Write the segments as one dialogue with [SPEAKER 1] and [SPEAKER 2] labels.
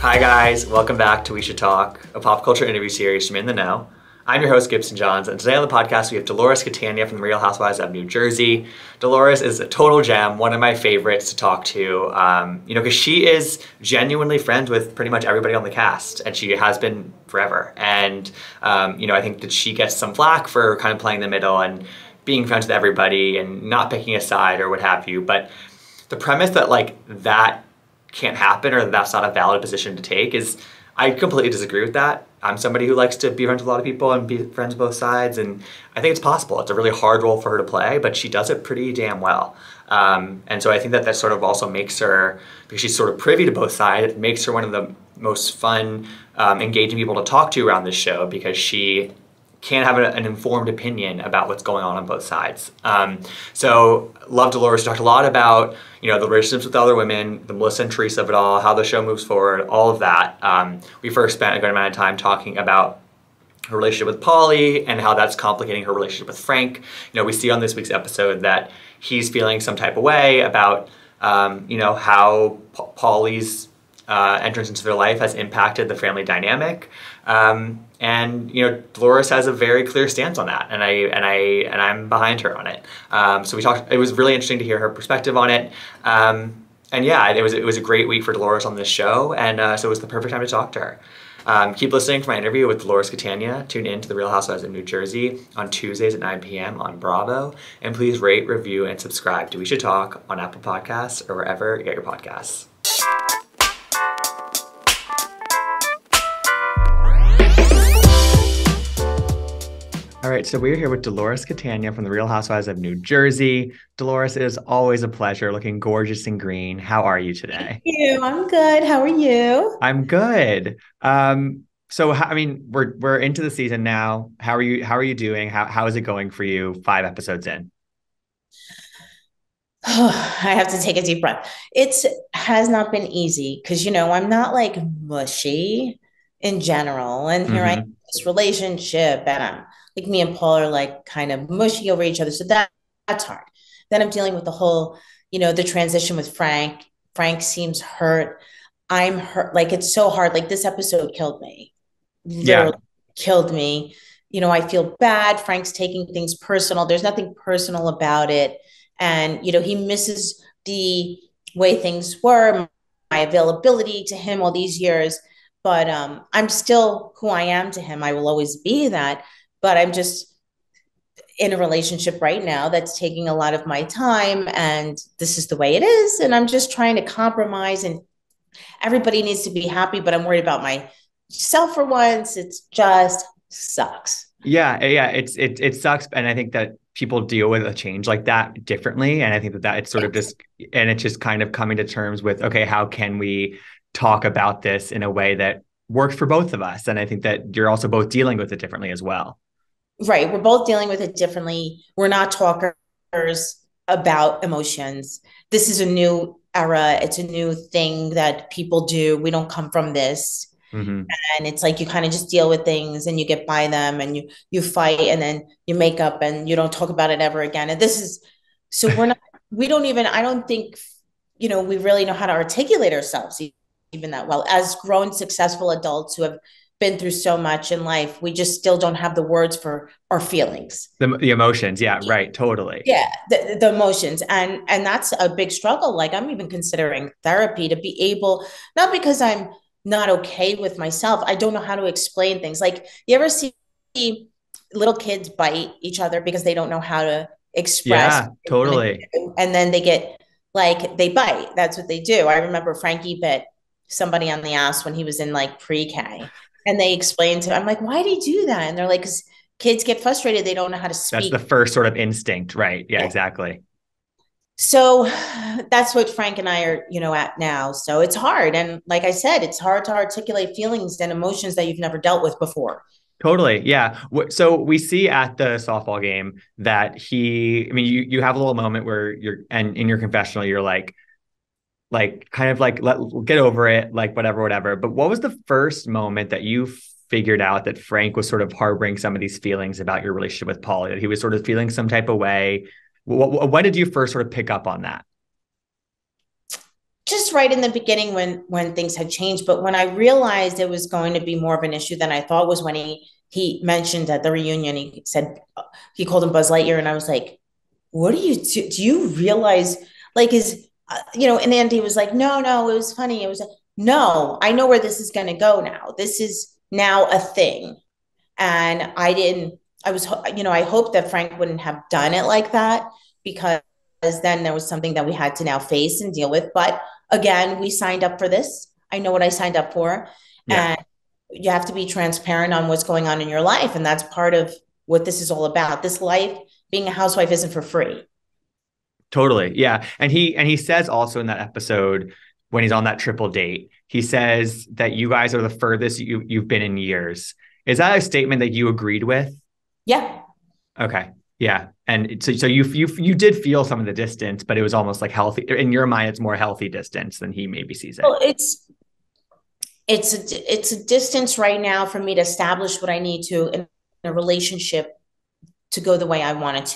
[SPEAKER 1] Hi guys, welcome back to We Should Talk, a pop culture interview series from In the Know. I'm your host, Gibson Johns, and today on the podcast we have Dolores Catania from the Real Housewives of New Jersey. Dolores is a total gem, one of my favorites to talk to, because she is genuinely friends with pretty much everybody on the cast, and she has been forever. And, I think that she gets some flack for kind of playing the middle and being friends with everybody and not picking a side or what have you, but the premise that that can't happen or that's not a valid position to take is, I completely disagree with that. I'm somebody who likes to be friends with a lot of people and be friends with both sides, and I think it's possible. It's a really hard role for her to play, but she does it pretty damn well. And so I think that sort of also makes her, because she's sort of privy to both sides, it makes her one of the most fun, engaging people to talk to around this show, because she can have an informed opinion about what's going on both sides. So love Dolores. We talked a lot about, the relationships with other women, the Melissa and Teresa of it all, how the show moves forward, all of that. We first spent a good amount of time talking about her relationship with Pauly and how that's complicating her relationship with Frank. We see on this week's episode that he's feeling some type of way about, how Pauly's entrance into their life has impacted the family dynamic. And Dolores has a very clear stance on that, and I'm behind her on it. So we talked. It was really interesting to hear her perspective on it. And yeah, it was a great week for Dolores on this show, and so it was the perfect time to talk to her. Keep listening for my interview with Dolores Catania. Tune in to The Real Housewives of New Jersey on Tuesdays at 9 p.m. on Bravo, and please rate, review, and subscribe to We Should Talk on Apple Podcasts or wherever you get your podcasts. All right, so we're here with Dolores Catania from The Real Housewives of New Jersey. Dolores, it is always a pleasure, looking gorgeous and green. How are you today?
[SPEAKER 2] Thank you. I'm good. How are you?
[SPEAKER 1] I'm good. We're into the season now. How are you? How are you doing? How is it going for you? 5 episodes in.
[SPEAKER 2] I have to take a deep breath. It has not been easy because, I'm not like mushy in general. And here I am in this relationship, and I'm like, me and Paul are like kind of mushy over each other. So that's hard. Then I'm dealing with the whole, the transition with Frank. Frank seems hurt. I'm hurt. Like, it's so hard. Like, this episode killed me,
[SPEAKER 1] Yeah.
[SPEAKER 2] literally killed me. I feel bad. Frank's taking things personal. There's nothing personal about it. And, he misses the way things were, my availability to him all these years. But I'm still who I am to him. I will always be that. But I'm just in a relationship right now that's taking a lot of my time. And this is the way it is. And I'm just trying to compromise. And everybody needs to be happy. But I'm worried about myself for once. It's just sucks.
[SPEAKER 1] Yeah. It sucks. And I think that people deal with a change like that differently. And I think that it's sort of just, and it's just kind of coming to terms with, okay, how can we talk about this in a way that works for both of us? And I think that you're also both dealing with it differently as well.
[SPEAKER 2] Right. We're both dealing with it differently. We're not talkers about emotions. This is a new era. It's a new thing that people do. We don't come from this.
[SPEAKER 1] Mm-hmm.
[SPEAKER 2] And it's like you kind of just deal with things and you get by them, and you fight, and then you make up and you don't talk about it ever again. And this is, so we don't even, I don't think, we really know how to articulate ourselves even that well. As grown, successful adults who have been through so much in life, we just still don't have the words for our feelings.
[SPEAKER 1] The emotions. Yeah, right. Totally.
[SPEAKER 2] Yeah, the emotions. And that's a big struggle. Like, I'm even considering therapy to be able, not because I'm not okay with myself. I don't know how to explain things. Like, you ever see little kids bite each other because they don't know how to express?
[SPEAKER 1] Yeah, totally.
[SPEAKER 2] And then they get like, they bite. That's what they do. I remember Frankie bit somebody on the ass when he was in like pre-K, and they explained to him, I'm like, why do you do that? And they're like, because kids get frustrated. They don't know how to
[SPEAKER 1] That's
[SPEAKER 2] speak.
[SPEAKER 1] the first sort of instinct, right? Yeah, exactly.
[SPEAKER 2] So that's what Frank and I are, at now. So it's hard. And like I said, it's hard to articulate feelings and emotions that you've never dealt with before.
[SPEAKER 1] Totally. Yeah. So we see at the softball game that you have a little moment where and in your confessional, you're like kind of like, get over it, like whatever. But what was the first moment that you figured out that Frank was sort of harboring some of these feelings about your relationship with Pauly, that he was sort of feeling some type of way? When did you first sort of pick up on that?
[SPEAKER 2] just right in the beginning when things had changed. But when I realized it was going to be more of an issue than I thought was when he mentioned at the reunion, he said he called him Buzz Lightyear, and I was like, what do you realize, like, is and Andy was like, no, it was funny. It was no, I know where this is going to go now. This is now a thing. And I hope that Frank wouldn't have done it like that, because then there was something that we had to now face and deal with. But again, we signed up for this. I know what I signed up for.
[SPEAKER 1] Yeah.
[SPEAKER 2] And you have to be transparent on what's going on in your life. And that's part of what this is all about. This life, being a housewife, isn't for free.
[SPEAKER 1] Totally. Yeah. And he says also in that episode when he's on that triple date, he says that you guys are the furthest you've been in years. Is that a statement that you agreed with?
[SPEAKER 2] Yeah.
[SPEAKER 1] Okay. Yeah. And so you did feel some of the distance, but it was almost like healthy in your mind. It's more healthy distance than he maybe sees it.
[SPEAKER 2] Well, it's a distance right now for me to establish what I need to in a relationship to go the way I want it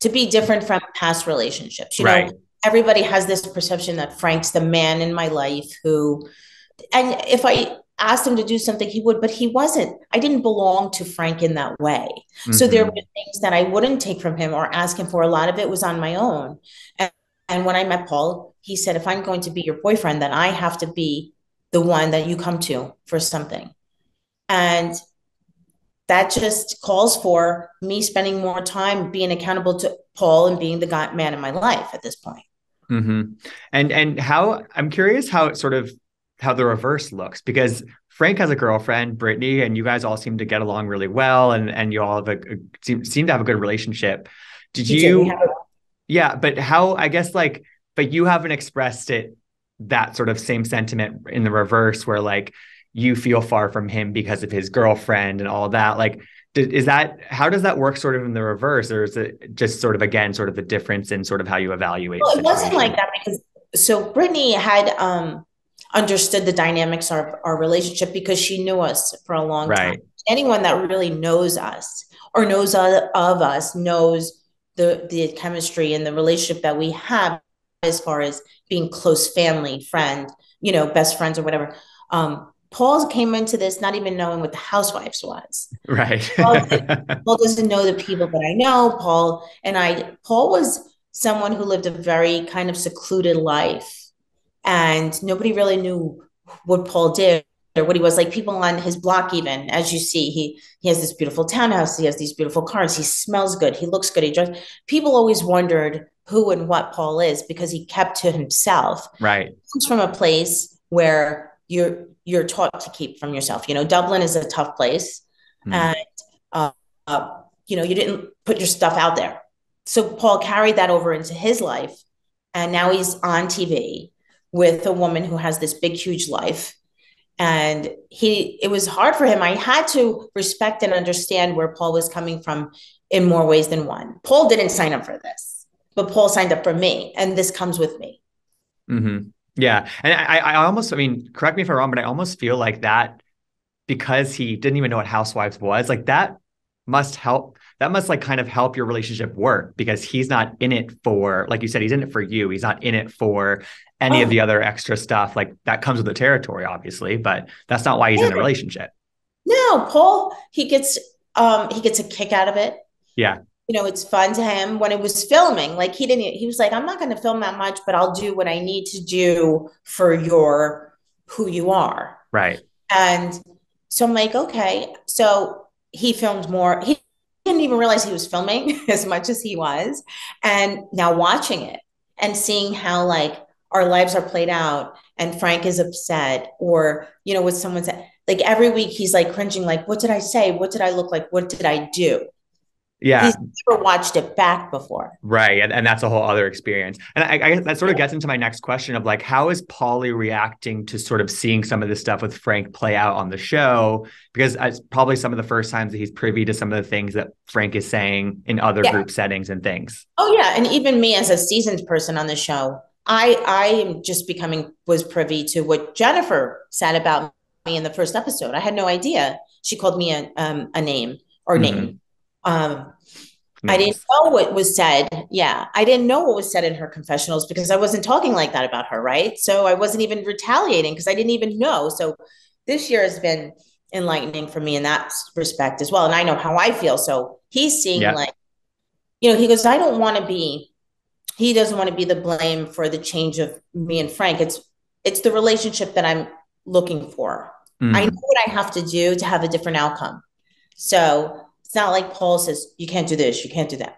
[SPEAKER 2] to be different from past relationships.
[SPEAKER 1] Right.
[SPEAKER 2] Everybody has this perception that Frank's the man in my life who, and if I asked him to do something, he would, but he wasn't. I didn't belong to Frank in that way. So there were
[SPEAKER 1] Mm-hmm.
[SPEAKER 2] things that I wouldn't take from him or ask him for. A lot of it was on my own. And when I met Paul, he said, if I'm going to be your boyfriend, then I have to be the one that you come to for something. And that just calls for me spending more time being accountable to Paul and being the man in my life at this point.
[SPEAKER 1] Mm-hmm. And how I'm curious how it sort of how the reverse looks, because Frank has a girlfriend, Brittany, and you guys all seem to get along really well, and you all have seem to have a good relationship. Did you? Yeah, but how? I guess like, but you haven't expressed it that sort of same sentiment in the reverse, where like you feel far from him because of his girlfriend and all that. Like, is that how does that work sort of in the reverse, or is it just sort of again sort of the difference in sort of how you evaluate the
[SPEAKER 2] Well, it
[SPEAKER 1] situation?
[SPEAKER 2] wasn't like that because so Brittany had understood the dynamics of our relationship because she knew us for a long time.
[SPEAKER 1] Right.
[SPEAKER 2] Anyone that really knows us or knows of us knows the chemistry and the relationship that we have as far as being close family, friend, best friends or whatever. Paul came into this not even knowing what the housewives was.
[SPEAKER 1] Right.
[SPEAKER 2] Paul doesn't know the people that I know. Paul was someone who lived a very kind of secluded life, and nobody really knew what Paul did or what he was like. People on his block, even as you see, he has this beautiful townhouse, he has these beautiful cars, he smells good, he looks good, he drives. People always wondered who and what Paul is because he kept to himself.
[SPEAKER 1] Right.
[SPEAKER 2] He comes from a place where you're taught to keep from yourself. Dublin is a tough place, and uh, you didn't put your stuff out there. So Paul carried that over into his life, and now he's on TV with a woman who has this big, huge life. And it was hard for him. I had to respect and understand where Paul was coming from in more ways than one. Paul didn't sign up for this, but Paul signed up for me, and this comes with me.
[SPEAKER 1] Mm-hmm. Yeah. And I almost, I mean, correct me if I'm wrong, but I almost feel like that because he didn't even know what Housewives was, like that must help. That must like kind of help your relationship work because he's not in it for, like you said, he's in it for you. He's not in it for any of the other extra stuff. Like that comes with the territory, obviously, but that's not why he's in the relationship.
[SPEAKER 2] No, Paul, he gets a kick out of it.
[SPEAKER 1] Yeah.
[SPEAKER 2] It's fun to him when it was filming. Like he was like, I'm not going to film that much, but I'll do what I need to do for who you are.
[SPEAKER 1] Right.
[SPEAKER 2] And so I'm like, okay. So he filmed more. He didn't even realize he was filming as much as he was. And now watching it and seeing how like our lives are played out and Frank is upset or, what someone said, like every week he's like cringing, like, what did I say? What did I look like? What did I do?
[SPEAKER 1] Yeah.
[SPEAKER 2] He's never watched it back before.
[SPEAKER 1] Right. And that's a whole other experience. And I guess that sort of gets into my next question of like, how is Paulie reacting to sort of seeing some of this stuff with Frank play out on the show? Because it's probably some of the first times that he's privy to some of the things that Frank is saying in other group settings and things.
[SPEAKER 2] Oh, yeah. And even me as a seasoned person on the show, I am just was privy to what Jennifer said about me in the first episode. I had no idea. She called me a name or name. I didn't
[SPEAKER 1] Names.
[SPEAKER 2] know what was said. Yeah. I didn't know what was said in her confessionals because I wasn't talking like that about her. Right. So I wasn't even retaliating because I didn't even know. So this year has been enlightening for me in that respect as well. And I know how I feel. So he's seeing
[SPEAKER 1] Yeah.
[SPEAKER 2] like, he goes, I don't want to be, he doesn't want to be the blame for the change of me and Frank. It's the relationship that I'm looking for. I know
[SPEAKER 1] Mm.
[SPEAKER 2] what I have to do to have a different outcome. So it's not like Paul says, you can't do this, you can't do that,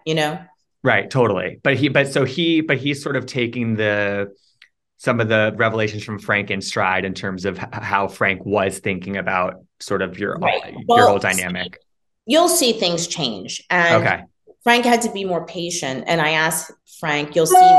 [SPEAKER 1] Right, totally. But he's sort of taking some of the revelations from Frank in stride in terms of how Frank was thinking about sort of
[SPEAKER 2] Right.
[SPEAKER 1] your whole
[SPEAKER 2] Well,
[SPEAKER 1] dynamic.
[SPEAKER 2] you'll see things change. And
[SPEAKER 1] Okay.
[SPEAKER 2] Frank had to be more patient. And I asked Frank, you'll see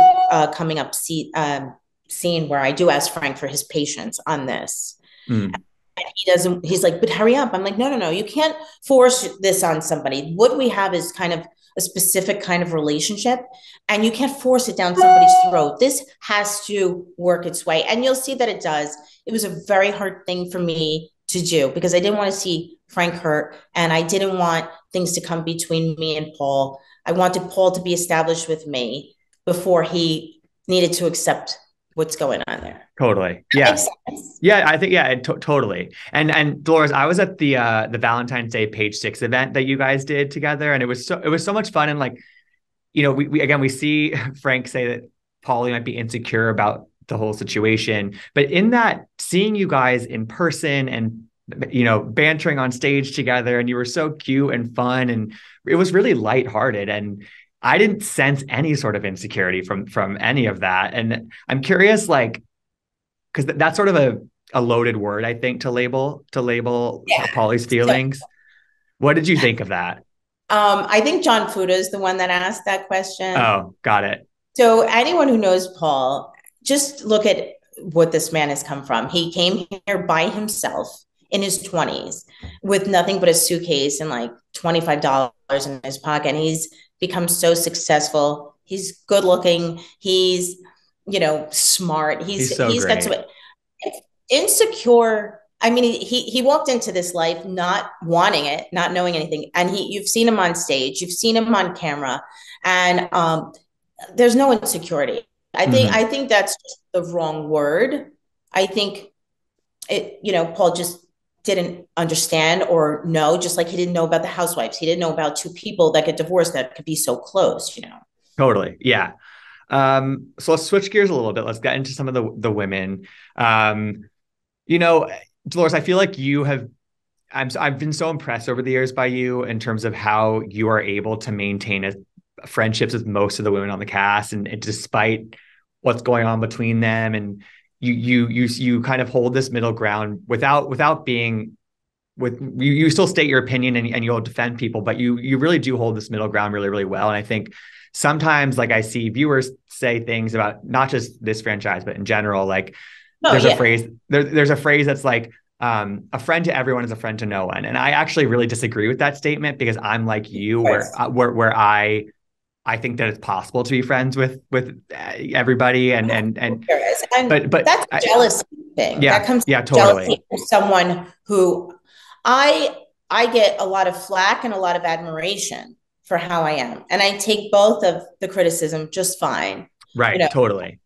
[SPEAKER 2] coming up scene where I do ask Frank for his patience on this.
[SPEAKER 1] Mm.
[SPEAKER 2] And he's like, but hurry up. I'm like, no, no, no, you can't force this on somebody. What we have is kind of a specific kind of relationship, and you can't force it down somebody's throat. This has to work its way. And you'll see that it does. It was a very hard thing for me to do because I didn't want to see Frank hurt, and I didn't want things to come between me and Paul. I wanted Paul to be established with me before he needed to accept what's going on there.
[SPEAKER 1] Totally.
[SPEAKER 2] That
[SPEAKER 1] Yeah.
[SPEAKER 2] makes sense.
[SPEAKER 1] Yeah, I think totally. And Dolores, I was at the Valentine's Day Page Six event that you guys did together, and it was so much fun. And like, we again we see Frank say that Paulie might be insecure about the whole situation, but in that seeing you guys in person and bantering on stage together, and you were so cute and fun, and it was really lighthearted, and I didn't sense any sort of insecurity from any of that. And I'm curious, like, because that's sort of a loaded word, I think, to label
[SPEAKER 2] Yeah.
[SPEAKER 1] Paulie's
[SPEAKER 2] So,
[SPEAKER 1] feelings. What did you think of that?
[SPEAKER 2] I think John Fuda is the one that asked that question.
[SPEAKER 1] Oh, got it.
[SPEAKER 2] So anyone who knows Paul, just look at what this man has come from. He came here by himself in his 20s with nothing but a suitcase and like $25 in his pocket. And he's become so successful. He's good looking. He's, smart.
[SPEAKER 1] He's so
[SPEAKER 2] He's got
[SPEAKER 1] great.
[SPEAKER 2] some insecure. I mean, he walked into this life not wanting it, not knowing anything, and you've seen him on stage, you've seen him on camera, and there's no insecurity.
[SPEAKER 1] Mm-hmm.
[SPEAKER 2] I think that's just the wrong word. I think Paul just didn't understand or know, just like he didn't know about the housewives. He didn't know about two people that get divorced that could be so close.
[SPEAKER 1] Totally. Yeah. So let's switch gears a little bit. Let's get into some of the women. Um, Dolores, I feel like I've been so impressed over the years by you in terms of how you are able to maintain friendships with most of the women on the cast, and despite what's going on between them, and you kind of hold this middle ground without being with you still state your opinion, and you'll defend people, but you really do hold this middle ground really, really well. And I think sometimes, like, I see viewers say things about not just this franchise, but in general, like
[SPEAKER 2] Oh yeah.
[SPEAKER 1] there's a phrase that's like, a friend to everyone is a friend to no one. And I actually really disagree with that statement, because I'm like you, where I think that it's possible to be friends with everybody, and
[SPEAKER 2] There is. And
[SPEAKER 1] but
[SPEAKER 2] that's a jealousy thing. That
[SPEAKER 1] yeah,
[SPEAKER 2] comes
[SPEAKER 1] yeah,
[SPEAKER 2] from jealousy
[SPEAKER 1] totally.
[SPEAKER 2] from someone who I I get a lot of flack and a lot of admiration for how I am. And I take both of the criticism just fine. You
[SPEAKER 1] Right,
[SPEAKER 2] know,
[SPEAKER 1] totally.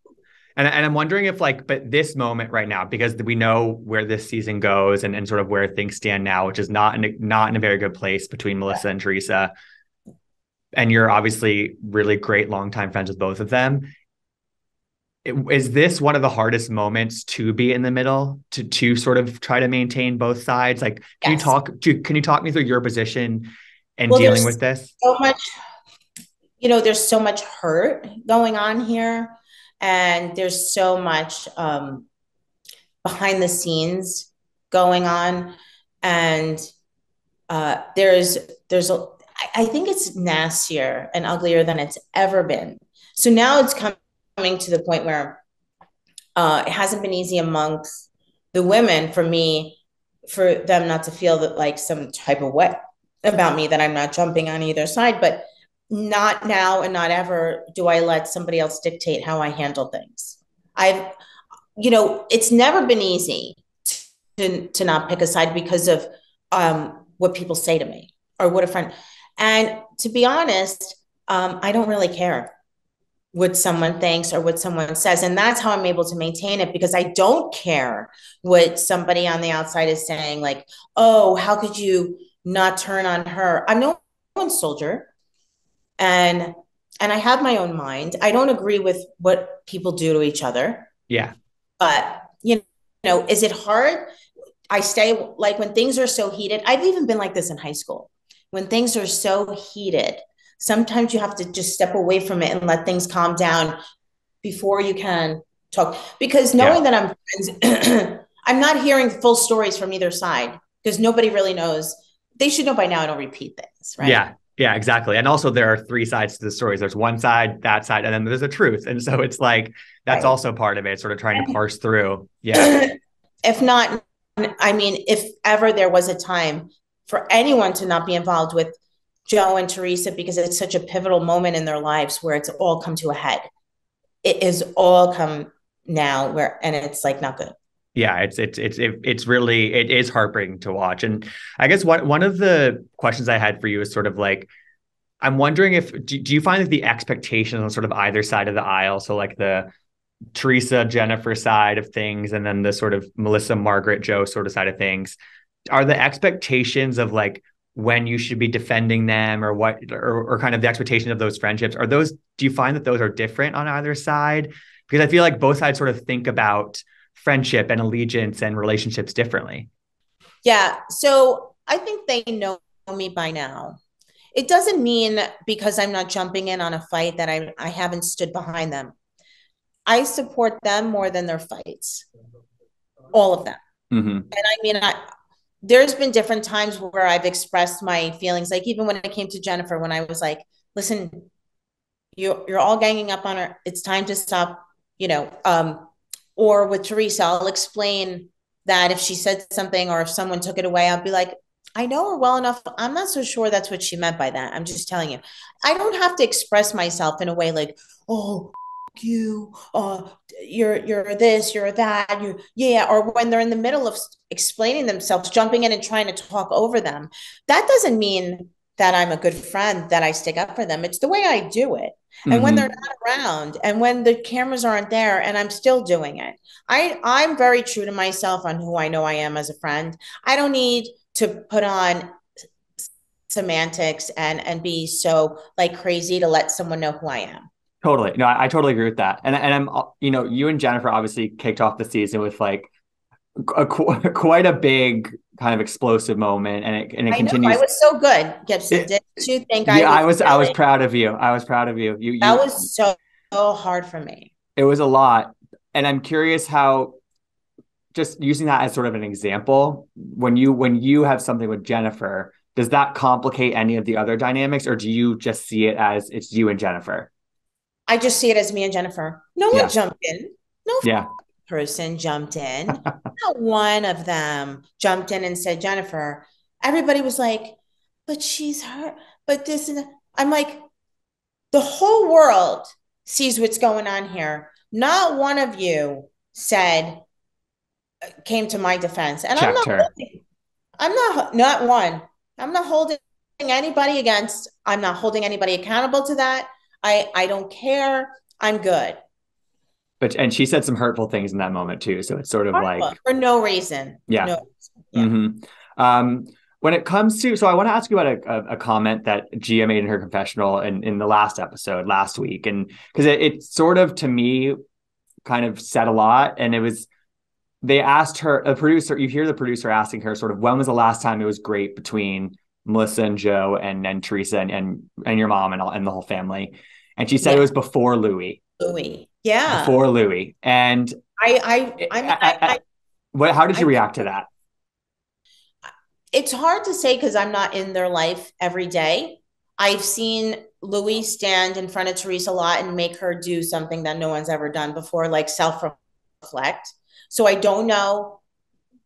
[SPEAKER 1] And I'm wondering if, like, but this moment right now, because we know where this season goes, and sort of where things stand now, which is not in a very good place between Melissa and Teresa. And you're obviously really great longtime friends with both of them. Is this one of the hardest moments to be in the middle, to sort of try to maintain both sides? Like,
[SPEAKER 2] yes.
[SPEAKER 1] can you talk me through your position and
[SPEAKER 2] Well,
[SPEAKER 1] dealing with this?
[SPEAKER 2] so much, there's so much hurt going on here. And there's so much behind the scenes going on. And there's I think it's nastier and uglier than it's ever been. So now it's coming to the point where it hasn't been easy amongst the women for me, for them not to feel that like some type of way about me, that I'm not jumping on either side. But not now and not ever do I let somebody else dictate how I handle things. I've, it's never been easy to not pick a side because of what people say to me or what a friend. And to be honest, I don't really care what someone thinks or what someone says. And that's how I'm able to maintain it, because I don't care what somebody on the outside is saying, like, oh, how could you not turn on her? I'm no one's soldier. And I have my own mind. I don't agree with what people do to each other.
[SPEAKER 1] Yeah.
[SPEAKER 2] But is it hard? I stay, like, when things are so heated. I've even been like this in high school. When things are so heated, sometimes you have to just step away from it and let things calm down before you can talk. Because knowing that I'm friends, I'm not hearing full stories from either side, because nobody really knows. They should know by now I don't repeat things, right?
[SPEAKER 1] Yeah. Yeah, exactly. And also there are three sides to the stories. There's one side, that side, and then there's a truth. And so it's like, that's also part of it, sort of trying to parse through. Yeah.
[SPEAKER 2] If not, I mean, if ever there was a time for anyone to not be involved with Joe and Teresa, because it's such a pivotal moment in their lives where it's all come to a head. It is all come now and it's like not good.
[SPEAKER 1] Yeah, it's really, it is heartbreaking to watch. And I guess one of the questions I had for you is sort of like, I'm wondering if, do you find that the expectations on sort of either side of the aisle, so like the Teresa, Jennifer side of things, and then the sort of Melissa, Margaret, Joe sort of side of things, are the expectations of like when you should be defending them, or what, or kind of the expectation of those friendships, do you find that those are different on either side? Because I feel like both sides sort of think about friendship and allegiance and relationships differently.
[SPEAKER 2] Yeah. So I think they know me by now. It doesn't mean because I'm not jumping in on a fight that I haven't stood behind them. I support them more than their fights, all of them.
[SPEAKER 1] Mm-hmm.
[SPEAKER 2] And I mean, there's been different times where I've expressed my feelings, like even when it came to Jennifer, when I was like, listen, you're all ganging up on her. It's time to stop, or with Teresa, I'll explain that if she said something or if someone took it away, I'll be like, I know her well enough. I'm not so sure that's what she meant by that. I'm just telling you. I don't have to express myself in a way like, oh, you, you're this, you're that, yeah. Or when they're in the middle of explaining themselves, jumping in and trying to talk over them. That doesn't mean that I'm a good friend, that I stick up for them. It's the way I do it. And when they're not around and when the cameras aren't there, and I'm still doing it, I'm very true to myself on who I know I am as a friend. I don't need to put on semantics and be so like crazy to let someone know who I am.
[SPEAKER 1] Totally. No, I totally agree with that. And I'm, you and Jennifer obviously kicked off the season with like quite a big kind of explosive moment, and it continues.
[SPEAKER 2] I was so good, Gibson. Did you think
[SPEAKER 1] I was proud of you. I was proud of you.
[SPEAKER 2] That was so hard for me.
[SPEAKER 1] It was a lot. And I'm curious how, just using that as sort of an example, when you have something with Jennifer, does that complicate any of the other dynamics, or do you just see it as it's you and Jennifer?
[SPEAKER 2] I just see it as me and Jennifer. No one jumped in. No person jumped in. Not one of them jumped in and said, Jennifer. Everybody was like, but she's hurt. But this and that. I'm like, the whole world sees what's going on here. Not one of you came to my defense. And I'm not one. I'm not holding anybody against. I'm not holding anybody accountable to that. I don't care. I'm good.
[SPEAKER 1] And she said some hurtful things in that moment too. So it's sort of like
[SPEAKER 2] for no reason.
[SPEAKER 1] Yeah.
[SPEAKER 2] No reason.
[SPEAKER 1] Yeah. Mm-hmm. When it comes to, so I want to ask you about a comment that Gia made in her confessional in the last episode last week. And because it sort of, to me, kind of said a lot. And it was, they asked her, a producer, you hear the producer asking her sort of, when was the last time it was great between Melissa and Joe and Teresa and your mom and the whole family? And she said it was before Louis.
[SPEAKER 2] Yeah.
[SPEAKER 1] Before Louis. And how did you react to that?
[SPEAKER 2] It's hard to say because I'm not in their life every day. I've seen Louis stand in front of Teresa a lot and make her do something that no one's ever done before, like self-reflect. So I don't know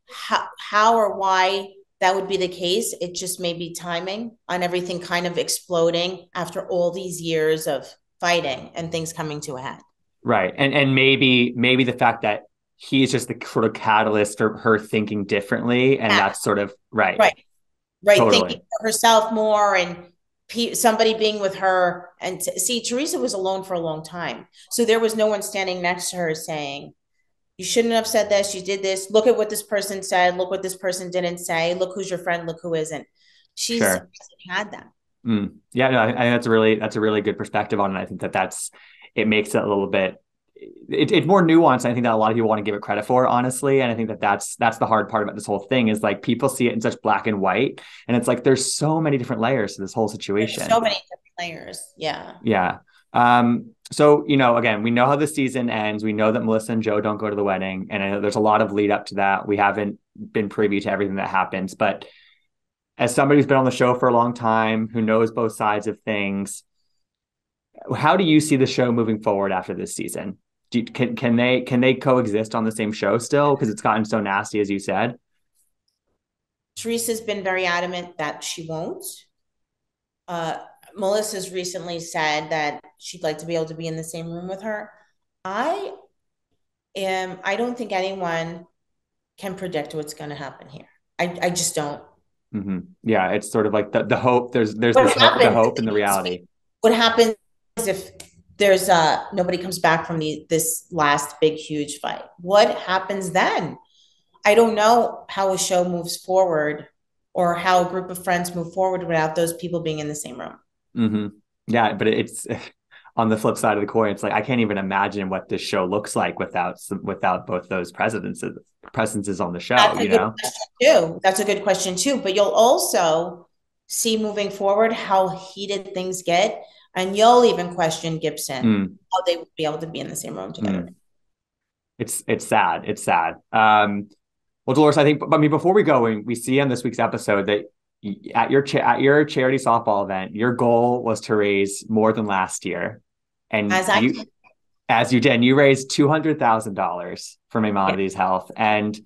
[SPEAKER 2] how or why that would be the case. It just may be timing on everything kind of exploding after all these years of fighting and things coming to a head.
[SPEAKER 1] Right. And maybe the fact that he's just the sort of catalyst for her thinking differently. And that's sort of right.
[SPEAKER 2] Totally. Thinking for herself more and somebody being with her. And see, Teresa was alone for a long time. So there was no one standing next to her saying, you shouldn't have said this. You did this. Look at what this person said. Look what this person didn't say. Look who's your friend. Look who isn't. She's
[SPEAKER 1] Sure.
[SPEAKER 2] had that.
[SPEAKER 1] Yeah, no, I think that's a really good perspective on it. I think it makes it a little bit it's more nuanced. I think that a lot of people want to give it credit for, honestly. And I think that's the hard part about this whole thing is like people see it in such black and white, and it's like there's so many different layers to this whole
[SPEAKER 2] There's
[SPEAKER 1] situation.
[SPEAKER 2] so many different layers. Yeah.
[SPEAKER 1] Yeah. So again, we know how the season ends. We know that Melissa and Joe don't go to the wedding, and I know there's a lot of lead up to that. We haven't been privy to everything that happens, but as somebody who's been on the show for a long time, who knows both sides of things, how do you see the show moving forward after this season? Can they coexist on the same show still? Because it's gotten so nasty, as you said.
[SPEAKER 2] Teresa's been very adamant that she won't. Uh, Melissa's recently said that she'd like to be able to be in the same room with her. I I don't think anyone can predict what's going to happen here. I just don't.
[SPEAKER 1] Mm-hmm. Yeah, it's sort of like the hope. There's
[SPEAKER 2] What
[SPEAKER 1] this hope, the
[SPEAKER 2] happens?
[SPEAKER 1] hope and the reality.
[SPEAKER 2] What happens if there's nobody comes back from this last big huge fight? What happens then? I don't know how a show moves forward or how a group of friends move forward without those people being in the same room.
[SPEAKER 1] Mm-hmm. Yeah, but it's on the flip side of the coin. It's like I can't even imagine what this show looks like without both those presences on the show.
[SPEAKER 2] That's a good question too. That's a good question too. But you'll also see moving forward how heated things get, and you'll even question Gibson how they would be able to be in the same room together.
[SPEAKER 1] It's sad. It's sad. Well, Dolores, I think. I mean, before we go, we see on this week's episode that at your charity softball event, your goal was to raise more than last year, and as you did, and you raised $200,000 for Maimonides Health, and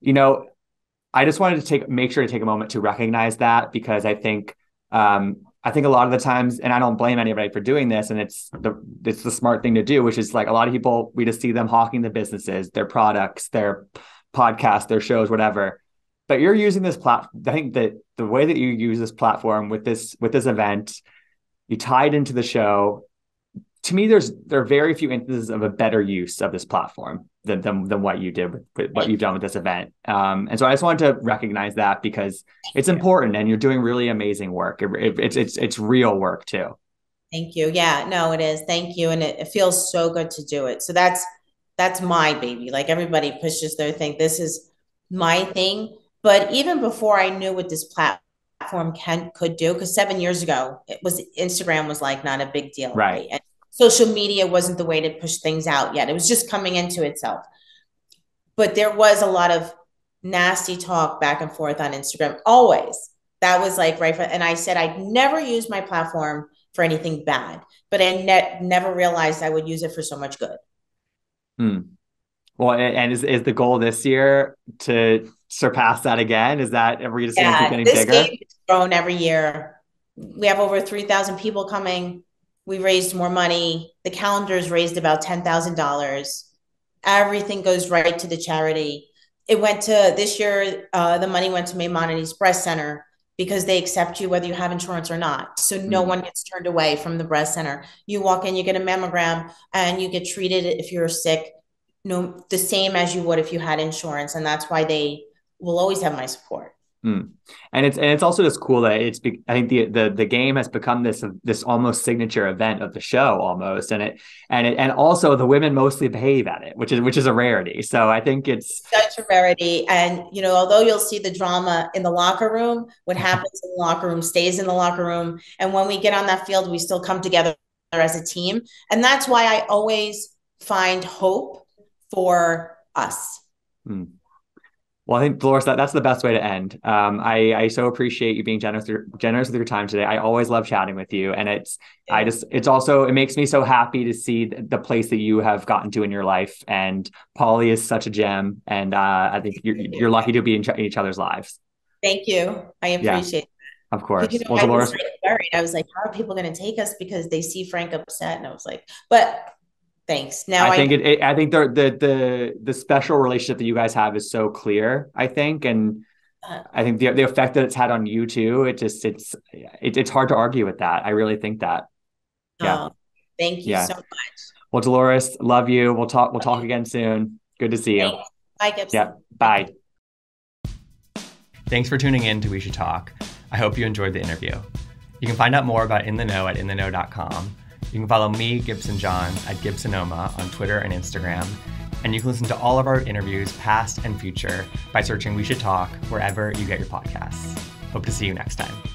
[SPEAKER 1] I just wanted to make sure to take a moment to recognize that because I think a lot of the times, and I don't blame anybody for doing this, and it's the smart thing to do, which is like a lot of people, we just see them hawking the businesses, their products, their podcasts, their shows, whatever. But you're using this platform. I think that the way that you use this platform with this event, you tied into the show. To me, there are very few instances of a better use of this platform than what you did with what you've done with this event. And so I just wanted to recognize that because it's important and you're doing really amazing work. It's real work too.
[SPEAKER 2] Thank you. Yeah, no, it is. Thank you. And it feels so good to do it. So that's my baby. Like everybody pushes their thing. This is my thing. But even before I knew what this platform could do, because 7 years ago, Instagram was like not a big deal.
[SPEAKER 1] Right.
[SPEAKER 2] And social media wasn't the way to push things out yet. It was just coming into itself. But there was a lot of nasty talk back and forth on Instagram. Always. That was like right. And I said I'd never use my platform for anything bad, but I never realized I would use it for so much good.
[SPEAKER 1] Well, and is the goal this year to surpass that again? Are we just going to keep getting bigger?
[SPEAKER 2] This game has grown every year. We have over 3,000 people coming. We raised more money. The calendar's raised about $10,000. Everything goes right to the charity. It went to this year. The money went to Maimonides Breast Center because they accept you whether you have insurance or not. So no one gets turned away from the breast center. You walk in, you get a mammogram, and you get treated if you're sick, the same as you would if you had insurance. And that's why they will always have my support.
[SPEAKER 1] And it's also just cool that I think the game has become this almost signature event of the show almost, and also the women mostly behave at it, which is a rarity. So I think it's
[SPEAKER 2] such a rarity. And although you'll see the drama in the locker room, what happens in the locker room stays in the locker room. And when we get on that field, we still come together as a team. And that's why I always find hope for us.
[SPEAKER 1] Well, I think Dolores, that's the best way to end. I so appreciate you being generous with your time today. I always love chatting with you, and it makes me so happy to see the place that you have gotten to in your life. And Polly is such a gem, and I think you're lucky to be in each other's lives.
[SPEAKER 2] Thank you. I appreciate it.
[SPEAKER 1] Of course.
[SPEAKER 2] Well, Dolores, I was worried. I was like, how are people going to take us because they see Frank upset? And I was like, but. Thanks. Now
[SPEAKER 1] I think I think the special relationship that you guys have is so clear, I think. And I think the effect that it's had on you too, it's hard to argue with that. I really think that. Yeah.
[SPEAKER 2] Oh, thank you
[SPEAKER 1] Yeah.
[SPEAKER 2] so much.
[SPEAKER 1] Well, Dolores, love you. We'll talk again soon. Good to see you.
[SPEAKER 2] Thanks. Bye,
[SPEAKER 1] Yeah.
[SPEAKER 2] Gibson.
[SPEAKER 1] Bye. Thanks for tuning in to We Should Talk. I hope you enjoyed the interview. You can find out more about In the Know at intheknow.com. You can follow me, Gibson Johns, at Gibsonoma on Twitter and Instagram. And you can listen to all of our interviews, past and future, by searching We Should Talk wherever you get your podcasts. Hope to see you next time.